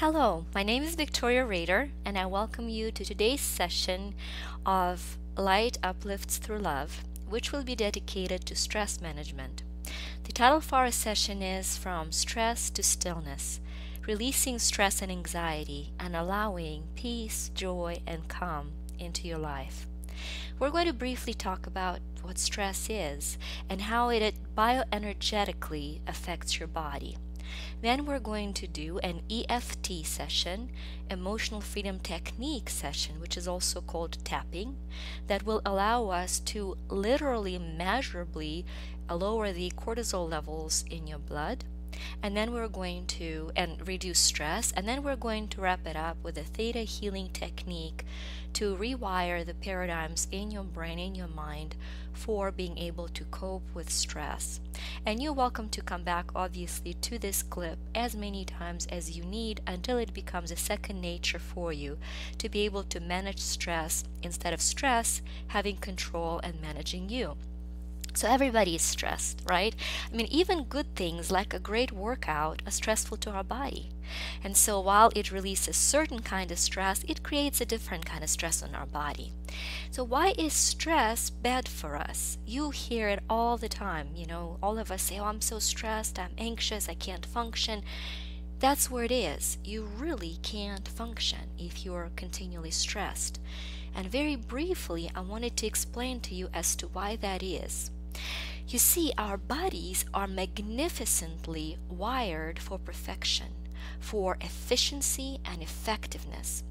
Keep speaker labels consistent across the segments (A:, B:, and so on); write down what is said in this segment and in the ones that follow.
A: Hello, my name is Victoria Rader, and I welcome you to today's session of Light Uplifts Through Love, which will be dedicated to stress management. The title for our session is From Stress to Stillness, Releasing Stress and Anxiety and Allowing Peace, Joy, and Calm into your life. We're going to briefly talk about what stress is and how it bioenergetically affects your body. Then we're going to do an EFT session, Emotional Freedom Technique session, which is also called tapping, that will allow us to literally measurably lower the cortisol levels in your blood. And then we're going to reduce stress, and then we're going to wrap it up with a Theta Healing technique to rewire the paradigms in your brain, in your mind, for being able to cope with stress. And you're welcome to come back, obviously, to this clip as many times as you need until it becomes a second nature for you to be able to manage stress instead of stress having control and managing you. So everybody is stressed, right? I mean, even good things like a great workout are stressful to our body. And so while it releases certain kind of stress, it creates a different kind of stress on our body. So why is stress bad for us? You hear it all the time. All of us say, oh, I'm so stressed, I'm anxious, I can't function. That's where it is. You really can't function if you're continually stressed. And very briefly, I wanted to explain to you as to why that is. You see, our bodies are magnificently wired for perfection, for efficiency and effectiveness.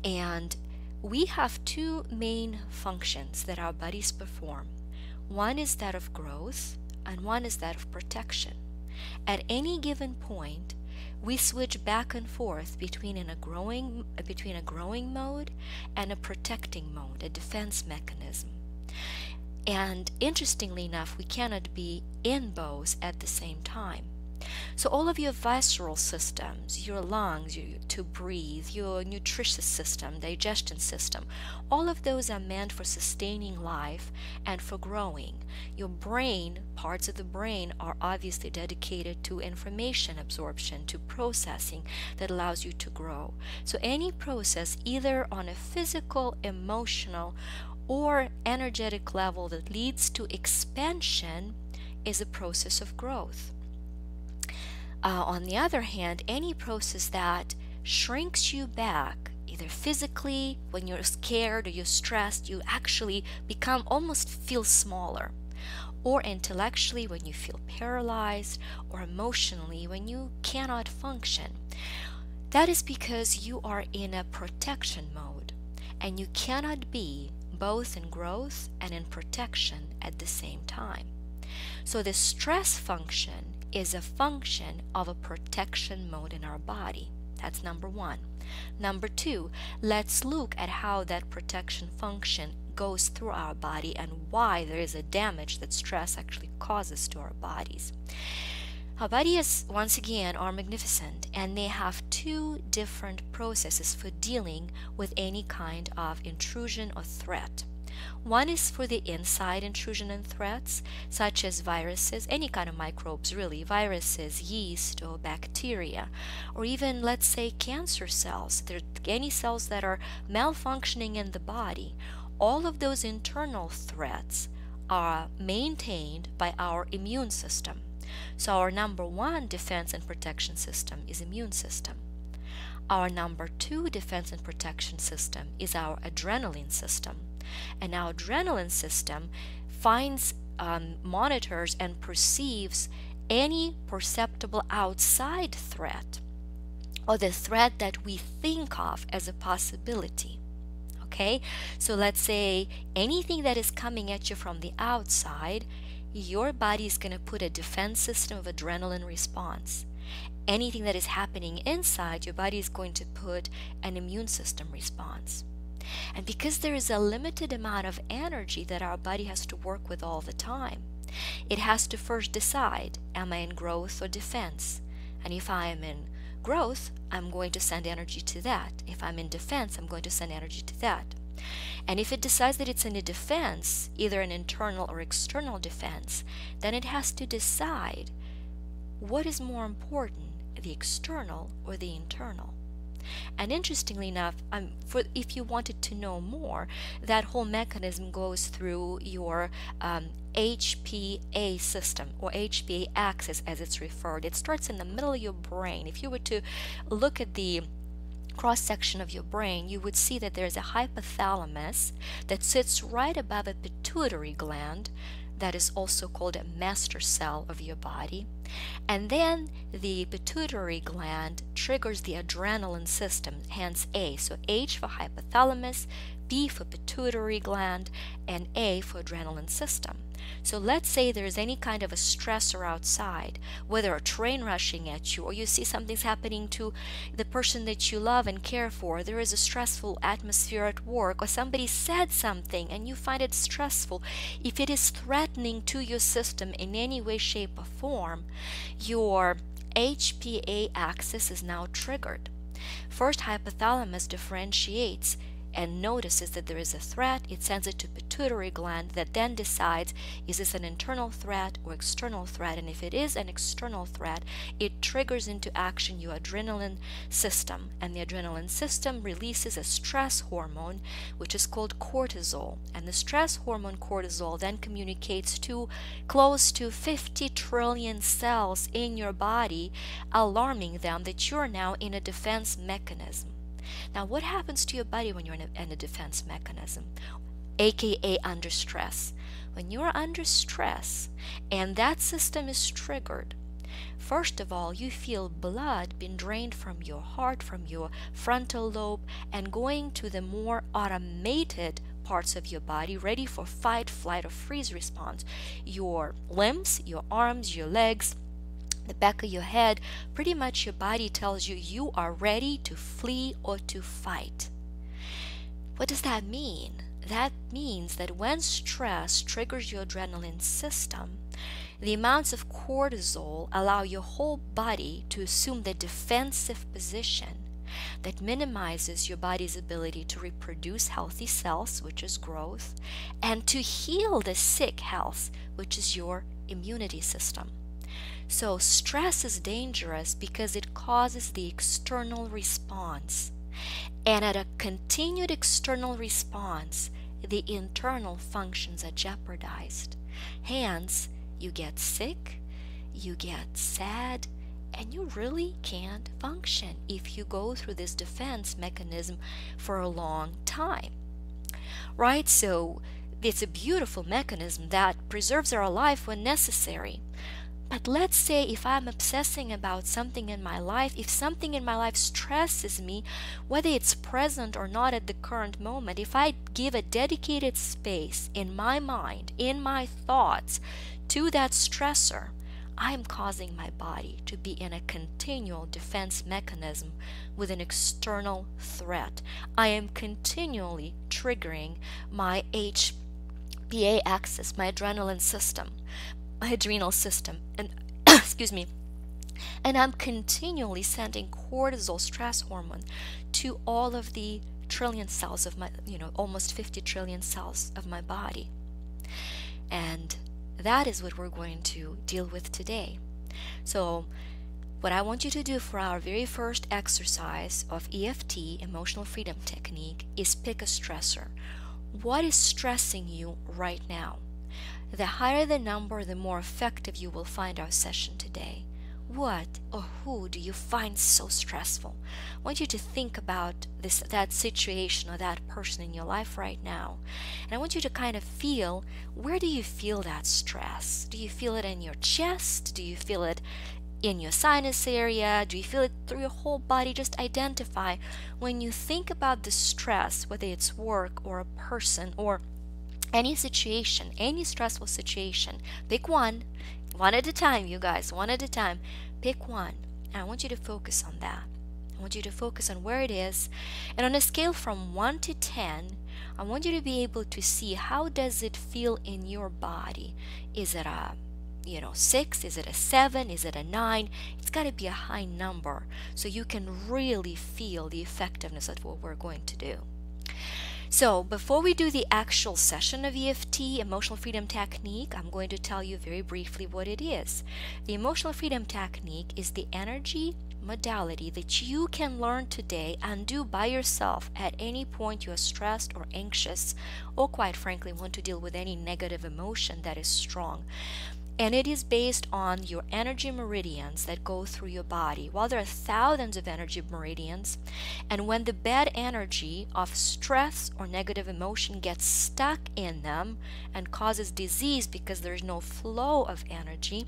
A: And we have two main functions that our bodies perform. One is that of growth, and one is that of protection. At any given point, we switch back and forth between a growing mode and a protecting mode, a defense mechanism. And interestingly enough, we cannot be in both at the same time. So all of your visceral systems, your lungs, to breathe, your nutritious system, digestion system, all of those are meant for sustaining life and for growing. Your brain, parts of the brain, are obviously dedicated to information absorption, to processing that allows you to grow. So any process, either on a physical, emotional, or energetic level that leads to expansion, is a process of growth. On the other hand, any process that shrinks you back, either physically, when you're scared or you're stressed, you actually almost feel smaller, or intellectually when you feel paralyzed, or emotionally when you cannot function. That is because you are in a protection mode, and you cannot be both in growth and in protection at the same time. So the stress function is a function of a protection mode in our body. That's number one. Number two, let's look at how that protection function goes through our body and why there is a damage that stress actually causes to our bodies. Our bodies, once again, are magnificent, and they have two different processes for dealing with any kind of intrusion or threat. One is for the inside intrusion and threats, such as viruses, any kind of microbes really, viruses, yeast, or bacteria, or even, let's say, cancer cells. There are any cells that are malfunctioning in the body. All of those internal threats are maintained by our immune system. So our number one defense and protection system is immune system. Our number two defense and protection system is our adrenaline system. And our adrenaline system monitors and perceives any perceptible outside threat, or the threat that we think of as a possibility. Okay? So let's say anything that is coming at you from the outside, your body is going to put a defense system of adrenaline response. Anything that is happening inside, your body is going to put an immune system response. And because there is a limited amount of energy that our body has to work with all the time, it has to first decide, am I in growth or defense? And if I am in growth, I'm going to send energy to that. If I'm in defense, I'm going to send energy to that. And if it decides that it's in a defense, either an internal or external defense, then it has to decide what is more important, the external or the internal. And interestingly enough, if you wanted to know more, that whole mechanism goes through your HPA system, or HPA axis as it's referred. It starts in the middle of your brain. If you were to look at the cross section of your brain, you would see that there's a hypothalamus that sits right above a pituitary gland that is also called a master cell of your body. And then the pituitary gland triggers the adrenaline system, hence A. So H for hypothalamus, P for pituitary gland, and A for adrenaline system. So let's say there's any kind of a stressor outside, whether a train rushing at you, or you see something's happening to the person that you love and care for, there is a stressful atmosphere at work, or somebody said something and you find it stressful. If it is threatening to your system in any way, shape, or form, your HPA axis is now triggered. First, hypothalamus differentiates and notices that there is a threat. It sends it to pituitary gland that then decides, is this an internal threat or external threat? And if it is an external threat, it triggers into action your adrenaline system, and the adrenaline system releases a stress hormone which is called cortisol, and the stress hormone cortisol then communicates to close to 50 trillion cells in your body, alarming them that you're now in a defense mechanism. Now, what happens to your body when you're in a defense mechanism, aka under stress? When you're under stress and that system is triggered, first of all, you feel blood being drained from your heart, from your frontal lobe, and going to the more automated parts of your body, ready for fight, flight, or freeze response. Your limbs, your arms, your legs, the back of your head, pretty much your body tells you you are ready to flee or to fight. What does that mean? That means that when stress triggers your adrenaline system, the amounts of cortisol allow your whole body to assume the defensive position that minimizes your body's ability to reproduce healthy cells, which is growth, and to heal the sick health, which is your immunity system. So stress is dangerous because it causes the external response. And at a continued external response, the internal functions are jeopardized. Hence, you get sick, you get sad, and you really can't function if you go through this defense mechanism for a long time. Right? So it's a beautiful mechanism that preserves our life when necessary. But let's say if I'm obsessing about something in my life, if something in my life stresses me, whether it's present or not at the current moment, if I give a dedicated space in my mind, in my thoughts, to that stressor, I'm causing my body to be in a continual defense mechanism with an external threat. I am continually triggering my HPA axis, my adrenaline system, my adrenal system, and excuse me, and I'm continually sending cortisol, stress hormone, to all of the trillion cells of my, almost 50 trillion cells of my body. And that is what we're going to deal with today. So what I want you to do for our very first exercise of EFT, Emotional Freedom Technique, is pick a stressor. What is stressing you right now? The higher the number, the more effective you will find our session today. What or who do you find so stressful? I want you to think about that situation or that person in your life right now. And I want you to kind of feel, where do you feel that stress? Do you feel it in your chest? Do you feel it in your sinus area? Do you feel it through your whole body? Just identify when you think about the stress, whether it's work or a person or any situation, any stressful situation. Pick one at a time, you guys, one at a time. Pick one, and I want you to focus on that. I want you to focus on where it is, and on a scale from 1 to 10, I want you to be able to see how does it feel in your body. Is it a 6? Is it a 7? Is it a 9? It's got to be a high number so you can really feel the effectiveness of what we're going to do. So before we do the actual session of EFT, Emotional Freedom Technique, I'm going to tell you very briefly what it is. The Emotional Freedom Technique is the energy modality that you can learn today and do by yourself at any point you are stressed or anxious, or quite frankly want to deal with any negative emotion that is strong. And it is based on your energy meridians that go through your body. Well, there are thousands of energy meridians, and when the bad energy of stress or negative emotion gets stuck in them and causes disease because there is no flow of energy,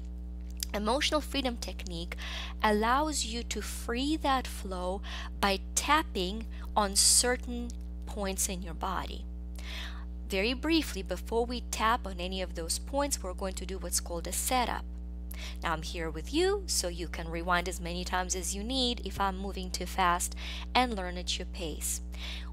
A: Emotional Freedom Technique allows you to free that flow by tapping on certain points in your body. Very briefly, before we tap on any of those points, we're going to do what's called a setup. Now I'm here with you, so you can rewind as many times as you need if I'm moving too fast, and learn at your pace.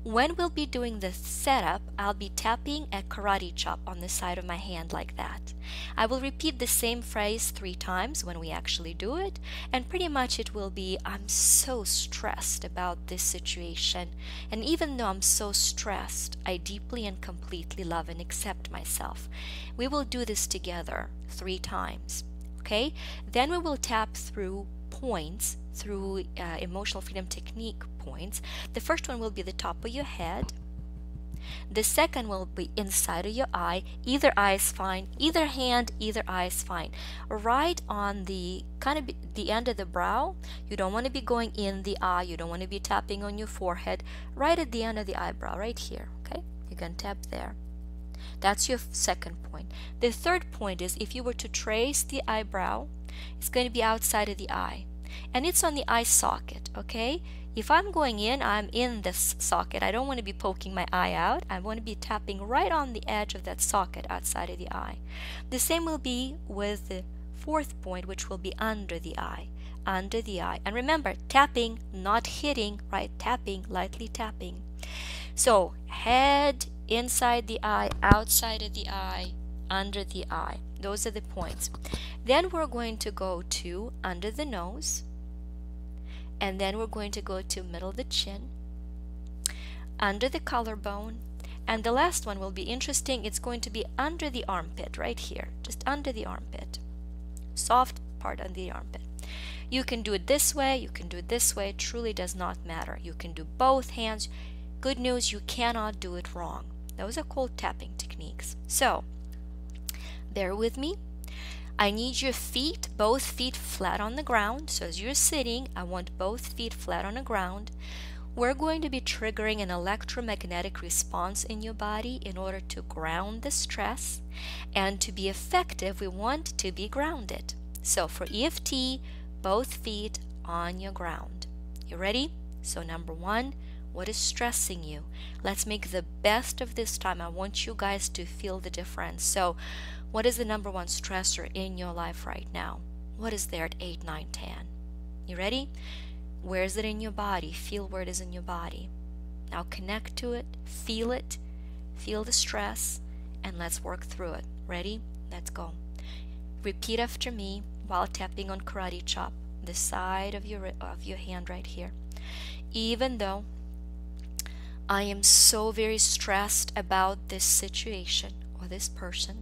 A: When we'll be doing the setup, I'll be tapping a karate chop on the side of my hand like that. I will repeat the same phrase 3 times when we actually do it, and pretty much it will be, I'm so stressed about this situation, and even though I'm so stressed, I deeply and completely love and accept myself. We will do this together 3 times. Okay, then we will tap through points, through Emotional Freedom Technique points. The first one will be the top of your head. The second will be inside of your eye. Either eye is fine, either hand, either eye is fine. Right on the the end of the brow. You don't want to be going in the eye, you don't want to be tapping on your forehead. Right at the end of the eyebrow, right here. Okay, you can tap there. That's your second point. The third point is, if you were to trace the eyebrow, it's going to be outside of the eye, and it's on the eye socket. Okay, if I'm going in, I'm in this socket. I don't want to be poking my eye out. I want to be tapping right on the edge of that socket outside of the eye. The same will be with the fourth point, which will be under the eye. Under the eye. And remember, tapping, not hitting, right? Tapping, lightly tapping. So head, inside the eye, outside of the eye, under the eye. Those are the points. Then we're going to go to under the nose, and then we're going to go to middle of the chin, under the collarbone, and the last one will be interesting. It's going to be under the armpit, right here, just under the armpit, soft part under the armpit. You can do it this way, you can do it this way. It truly does not matter. You can do both hands. Good news, you cannot do it wrong. Those are called tapping techniques. So, bear with me. I need your feet, both feet flat on the ground. So as you're sitting, I want both feet flat on the ground. We're going to be triggering an electromagnetic response in your body in order to ground the stress. And to be effective, we want to be grounded. So for EFT, both feet on your ground. You ready? So number 1, what is stressing you? Let's make the best of this time. I want you guys to feel the difference. So what is the number 1 stressor in your life right now? What is there at 8, 9, 10? You ready? Where is it in your body? Feel where it is in your body. Now connect to it, feel the stress, and let's work through it. Ready? Let's go. Repeat after me while tapping on karate chop, the side of your hand right here. Even though I am so very stressed about this situation or this person,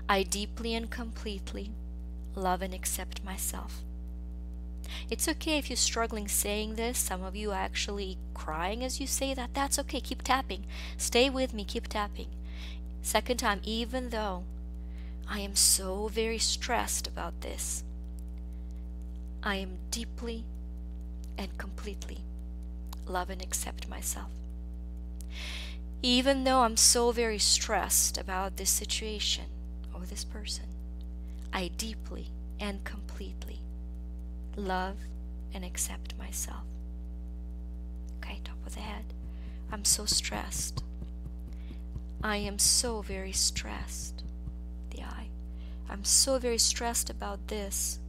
A: I deeply and completely love and accept myself. It's okay if you're struggling saying this. Some of you are actually crying as you say that. That's okay. Keep tapping. Stay with me. Keep tapping. Second time, even though I am so very stressed about this, I am deeply and completely love and accept myself. Even though I'm so very stressed about this situation or this person, I deeply and completely love and accept myself. Okay, top of the head. I'm so stressed. I am so very stressed. The eye. I'm so very stressed about this.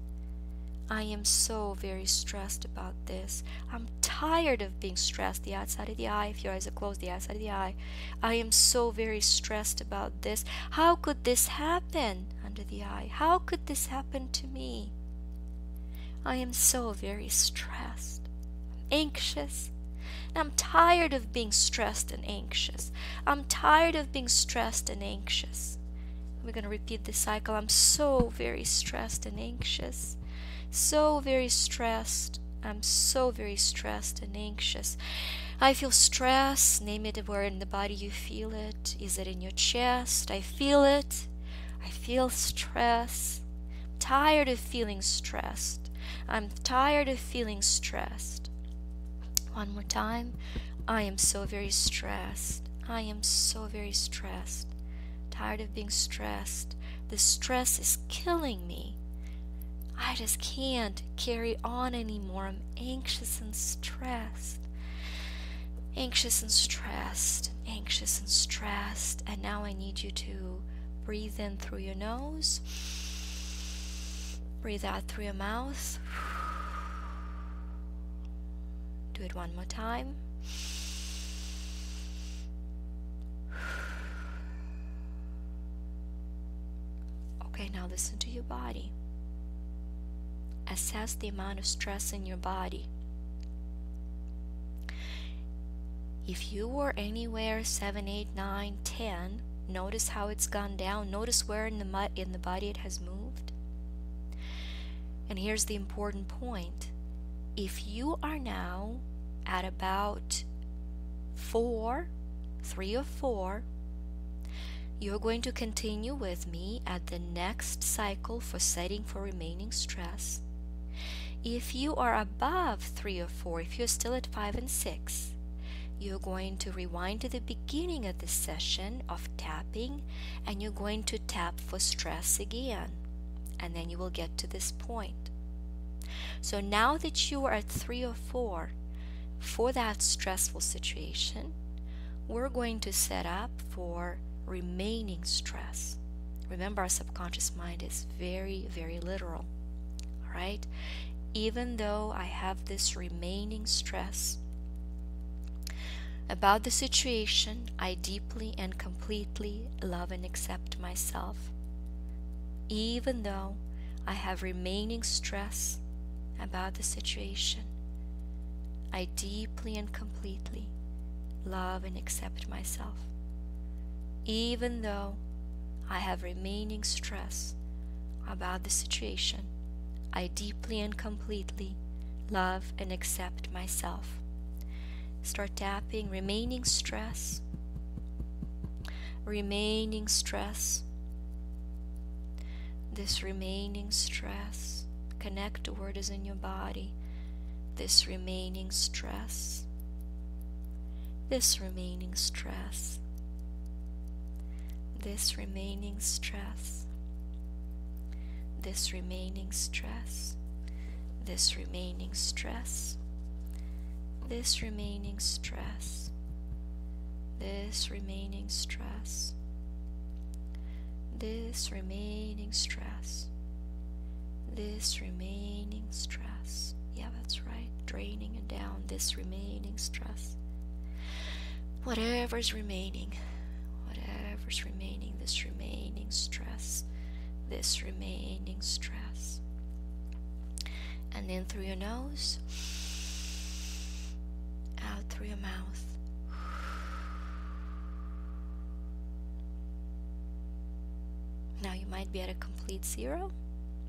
A: I am so very stressed about this. I'm tired of being stressed. The outside of the eye. If your eyes are closed, the outside of the eye. I am so very stressed about this. How could this happen? Under the eye. How could this happen to me? I am so very stressed. I'm anxious. I'm tired of being stressed and anxious. I'm tired of being stressed and anxious. We're going to repeat this cycle. I'm so very stressed and anxious. So very stressed. I'm so very stressed and anxious. I feel stress. Name it where in the body you feel it. Is it in your chest? I feel it. I feel stress. I'm tired of feeling stressed. I'm tired of feeling stressed. One more time. I am so very stressed. I am so very stressed. Tired of being stressed. The stress is killing me. I just can't carry on anymore. I'm anxious and stressed. Anxious and stressed. Anxious and stressed. And now I need you to breathe in through your nose. Breathe out through your mouth. Do it one more time. Okay, now listen to your body. Assess the amount of stress in your body. If you were anywhere 7, 8, 9, 10, notice how it's gone down. Notice where in the body it has moved. And here's the important point. If you are now at about 4, 3 or 4, you're going to continue with me at the next cycle for setting for remaining stress. If you are above 3 or 4, if you're still at 5 and 6, you're going to rewind to the beginning of the session of tapping, and you're going to tap for stress again, and then you will get to this point. So now that you are at 3 or 4 for that stressful situation, we're going to set up for remaining stress. Remember, our subconscious mind is very, very literal. All right? Even though I have this remaining stress about the situation, I deeply and completely love and accept myself. Even though I have remaining stress about the situation, I deeply and completely love and accept myself. Even though I have remaining stress about the situation, I deeply and completely love and accept myself. Start tapping. Remaining stress. Remaining stress. This remaining stress. Connect to where it is in your body. This remaining stress. This remaining stress. This remaining stress. This remaining stress. This remaining stress. This remaining stress. This remaining stress. This remaining stress. This remaining stress. Yeah, that's right. Draining it down. This remaining stress. Whatever's remaining. Whatever's remaining. This remaining stress. This remaining stress. And then through your nose. Out through your mouth. Now you might be at a complete 0,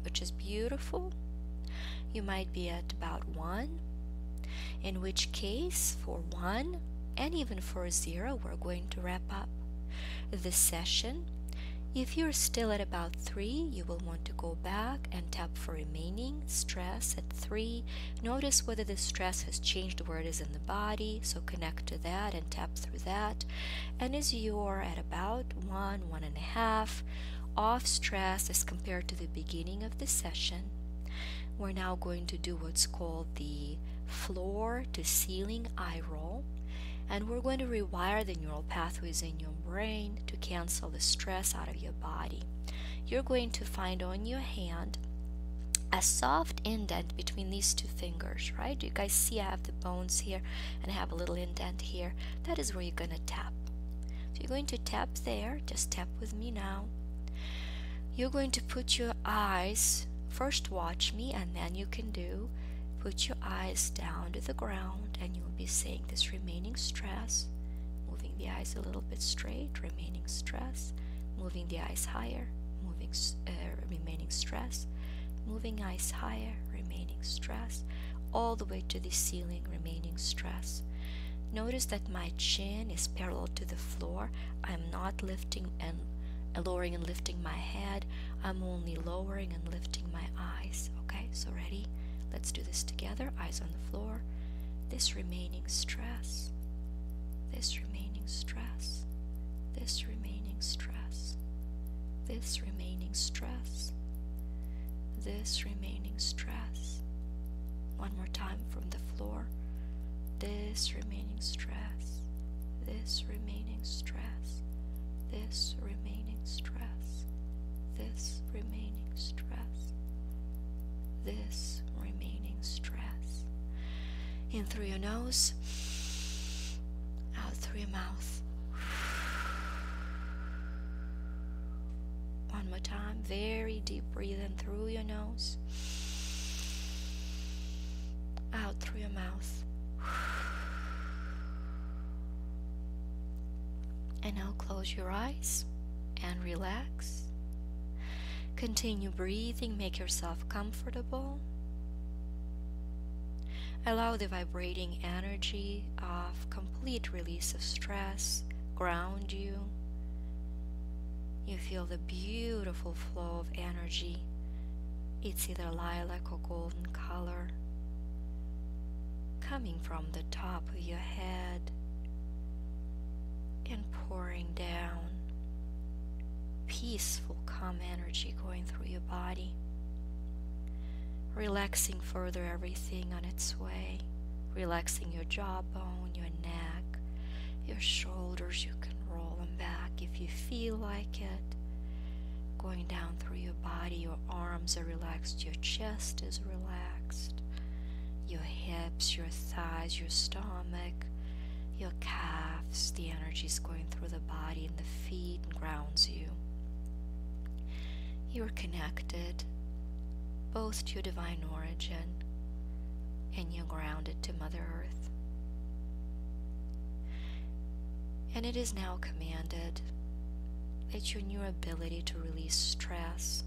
A: which is beautiful. You might be at about 1, in which case for 1 and even for 0, we're going to wrap up this session. If you're still at about 3, you will want to go back and tap for remaining stress at 3. Notice whether the stress has changed where it is in the body, so connect to that and tap through that. And as you're at about 1, 1.5 off stress as compared to the beginning of the session, we're now going to do what's called the floor to ceiling eye roll. And we're going to rewire the neural pathways in your brain to cancel the stress out of your body. You're going to find on your hand a soft indent between these 2 fingers, right? You guys see I have the bones here and I have a little indent here. That is where you're going to tap. So you're going to tap there. Just tap with me now. You're going to put your eyes, first watch me, and then you can do Put your eyes down to the ground and you'll be saying this remaining stress, moving the eyes a little bit straight, remaining stress, moving the eyes higher, remaining stress, moving eyes higher, remaining stress, all the way to the ceiling, remaining stress. Notice that my chin is parallel to the floor. I'm not lifting and lowering and lifting my head. I'm only lowering and lifting my eyes. Okay, so ready? Let's do this together. Eyes on the floor. This remaining stress. This remaining stress. This remaining stress. This remaining stress. This remaining stress. One more time from the floor. This remaining stress. This remaining stress. This remaining stress. This remaining stress. This remaining stress. In through your nose, out through your mouth. One more time, very deep breathe in through your nose, out through your mouth. And now close your eyes and relax. Continue breathing, make yourself comfortable. Allow the vibrating energy of complete release of stress ground you. You feel the beautiful flow of energy. It's either lilac or golden color, coming from the top of your head and pouring down. Peaceful, calm energy going through your body, relaxing further everything on its way, relaxing your jawbone, your neck, your shoulders. You can roll them back if you feel like it. Going down through your body, your arms are relaxed, your chest is relaxed, your hips, your thighs, your stomach, your calves. The energy is going through the body and the feet and grounds you. You're connected both to your divine origin and you're grounded to Mother Earth. And it is now commanded that your new ability to release stress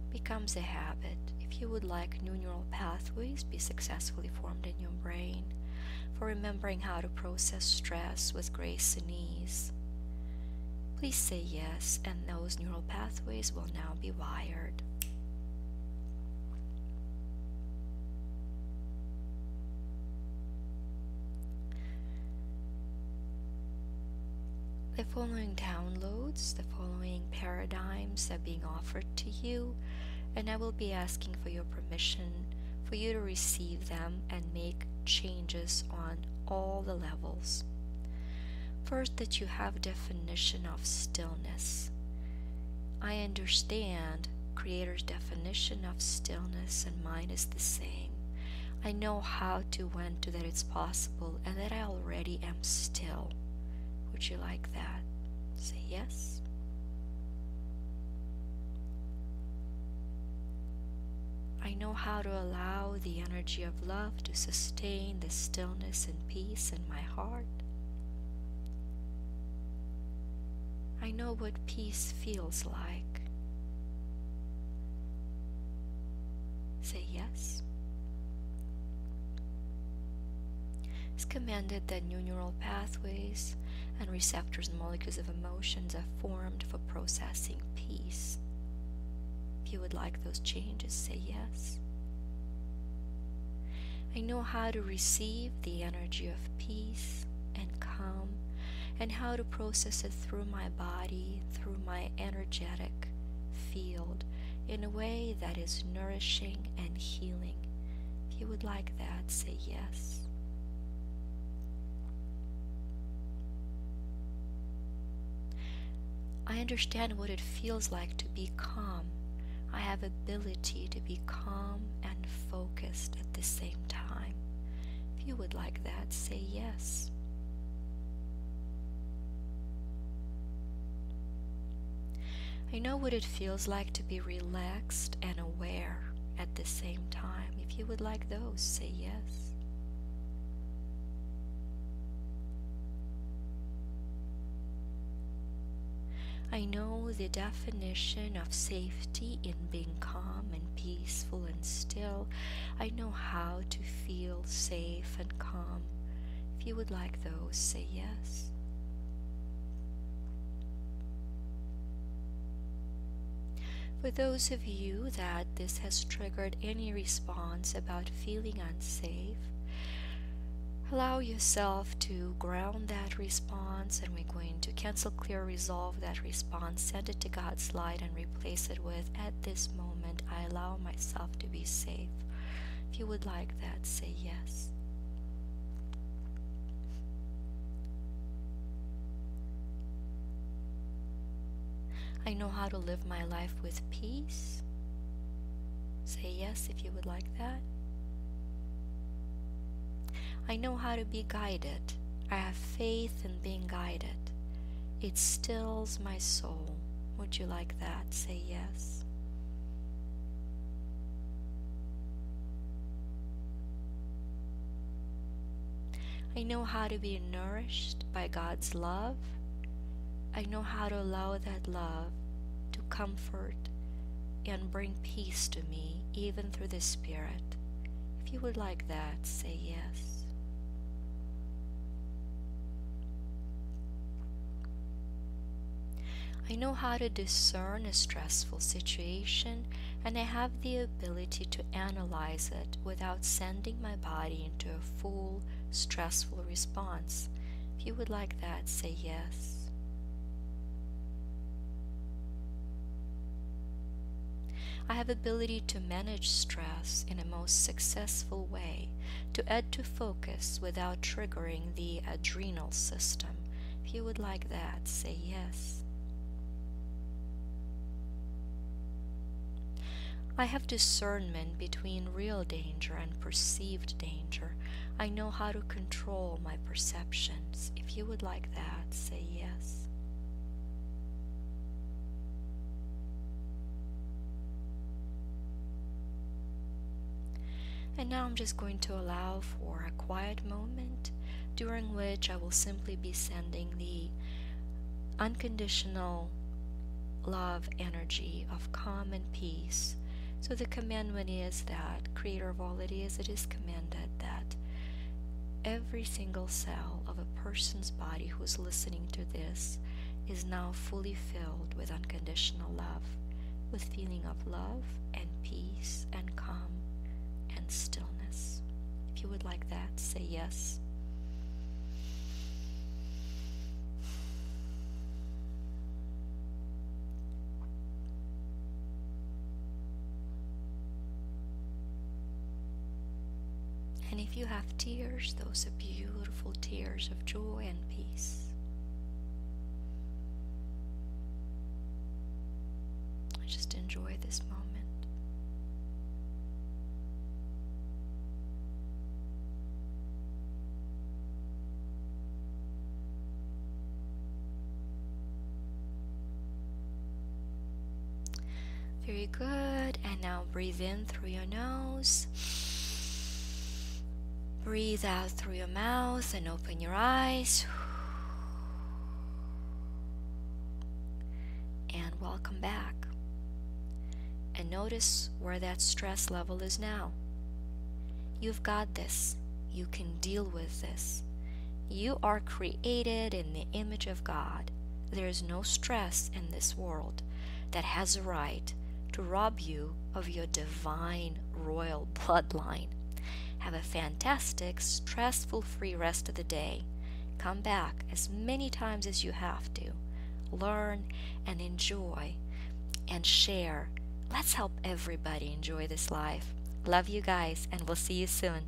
A: becomes a habit. If you would like new neural pathways be successfully formed in your brain for remembering how to process stress with grace and ease, please say yes, and those neural pathways will now be wired. The following downloads, the following paradigms are being offered to you, and I will be asking for your permission for you to receive them and make changes on all the levels. First, that you have definition of stillness. I understand Creator's definition of stillness and mine is the same. I know how to, when to, that it's possible, and that I already am still. Would you like that? Say yes. I know how to allow the energy of love to sustain the stillness and peace in my heart. I know what peace feels like. Say yes. It's commanded that new neural pathways and receptors and molecules of emotions are formed for processing peace. If you would like those changes, say yes. I know how to receive the energy of peace and calm, and how to process it through my body, through my energetic field, in a way that is nourishing and healing. If you would like that, say yes. I understand what it feels like to be calm. I have ability to be calm and focused at the same time. If you would like that, say yes. I know what it feels like to be relaxed and aware at the same time. If you would like those, say yes. I know the definition of safety in being calm and peaceful and still. I know how to feel safe and calm. If you would like those, say yes. For those of you that this has triggered any response about feeling unsafe, allow yourself to ground that response, and we're going to cancel, clear, resolve that response, send it to God's light, and replace it with, at this moment, I allow myself to be safe. If you would like that, say yes. I know how to live my life with peace. Say yes if you would like that. I know how to be guided. I have faith in being guided. It stills my soul. Would you like that? Say yes. I know how to be nourished by God's love. I know how to allow that love to comfort and bring peace to me, even through the Spirit. If you would like that, say yes. I know how to discern a stressful situation, and I have the ability to analyze it without sending my body into a full stressful response. If you would like that, say yes. I have ability to manage stress in a most successful way, to add to focus without triggering the adrenal system. If you would like that, say yes. I have discernment between real danger and perceived danger. I know how to control my perceptions. If you would like that, say yes. And now I'm just going to allow for a quiet moment during which I will simply be sending the unconditional love energy of calm and peace. So the commandment is that, Creator of all it is commanded that every single cell of a person's body who's listening to this is now fully filled with unconditional love, with feeling of love and peace and calm and stillness. If you would like that, say yes. And if you have tears, those are beautiful tears of joy and peace. Just enjoy this moment. Very good. And now breathe in through your nose. Breathe out through your mouth and open your eyes. And welcome back. And notice where that stress level is now. You've got this. You can deal with this. You are created in the image of God. There is no stress in this world that has a right to rob you of your divine royal bloodline. Have a fantastic, stressful-free rest of the day. Come back as many times as you have to. Learn and enjoy and share. Let's help everybody enjoy this life. Love you guys, and we'll see you soon.